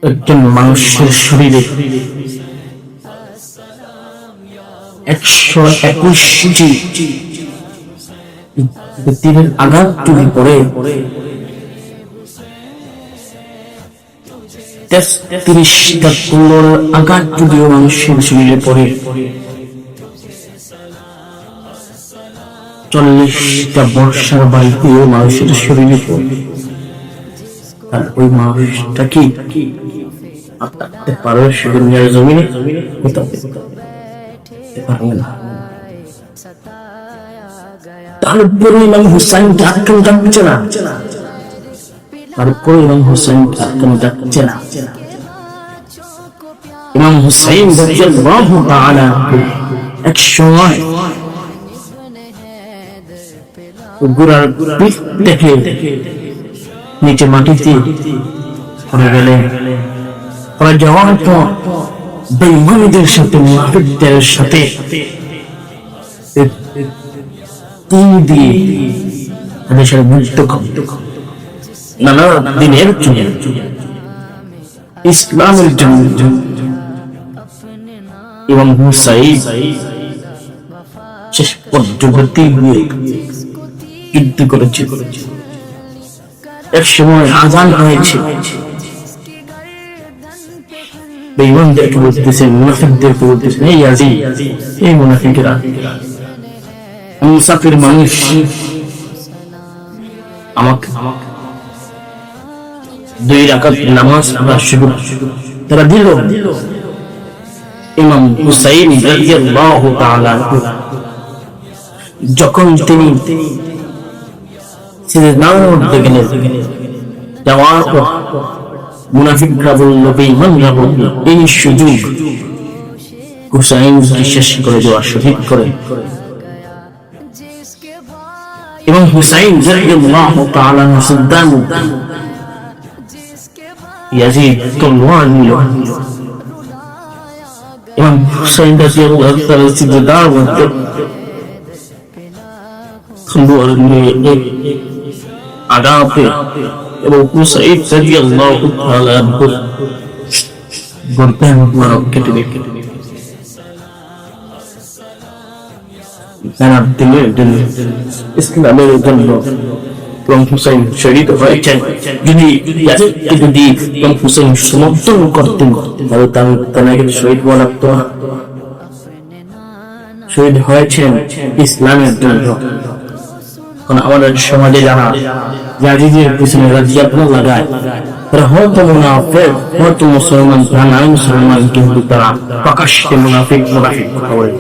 একজন মানুষের শরীরে 121টি তীরের আঘাত যদি পড়ে, 33টা কুলোর আঘাত যদিও মানুষের শরীরে পড়ে, 40টা বর্ষার বাড়িতেও মানুষের শরীরে পড়ে, আর ওই মানুষটা কি পারবে সে দুনিয়ার জমিনে? পারবে না। তারপরে ইমাম হুসাইনকে আটকানো যাচ্ছে না, তারপরে ইমাম হুসাইনকে আটকানো যাচ্ছে না। ইমাম হুসাইন রাদিয়াল্লাহু তাআলা এক সময় গোড়ার পিঠ থেকে নিচে মাটিতে পড়ে গেলেন। পড়ে যাওয়ার পর বেঈমানদের সাথে, মুনাফিকদের সাথে তীর দিয়ে তাদের সাথে যুদ্ধ করত। নানা দিনের জন্য, ইসলামের জন্য ইমাম হুসাইন শেষ পর্যন্ত তীর দিয়ে যুদ্ধ করেছে। এক সময় আযান হয়েছে, বেঈমানদেরকে বলতেছেন, মুনাফিকদেরকে বলতেছেন, এই ইয়াজিদ, এই মুনাফিকরা, মুসাফির মানুষ, আমাকে 2 রাকাত নামাজ পড়ার সুযোগ তারা দিল। ইমাম হুসাইন রাদিয়াল্লাহু তাআলা যখন তিনি সিজদার মধ্যে গেলেন, যাওয়ার পর মুনাফিকরা বলল, বেঈমানরা বলল, এই সুযোগ হুসাইনকে শেষ করে দেওয়া, শহীদ করে। এবং হুসাইন রাদিয়াল্লাহু তাআলা সিজদার মধ্যে ইয়াজিদ তলোয়ার নিল। এবং হুসাইন রাদিয়াল্লাহু তাআলা সিজদার মধ্যে তলোয়ার নিয়ে আগাপে এবং হুসাইন রাদিয়াল্লাহু তাআলা গর্দান মুবারক কেটে দিলেন। তার দিলের জন্য, ইসলামের জন্য ইমাম হুসাইন শহীদ হয়েছেন। যদি ইমাম হুসাইন সমর্থন করতেন তাহলে তাকে শহীদ বলা লাগতো না। শহীদ হয়েছেন ইসলামের জন্য। আমাদের সমাজে যারা ইয়াজিদের পিছনে রাজিয়াতনা লাগায়, তারা হয়তো মুনাফিক, হয়তো মুসলমান, মুসলমান, কিন্তু তারা প্রকাশ্যে মুনাফিক কথা বলে।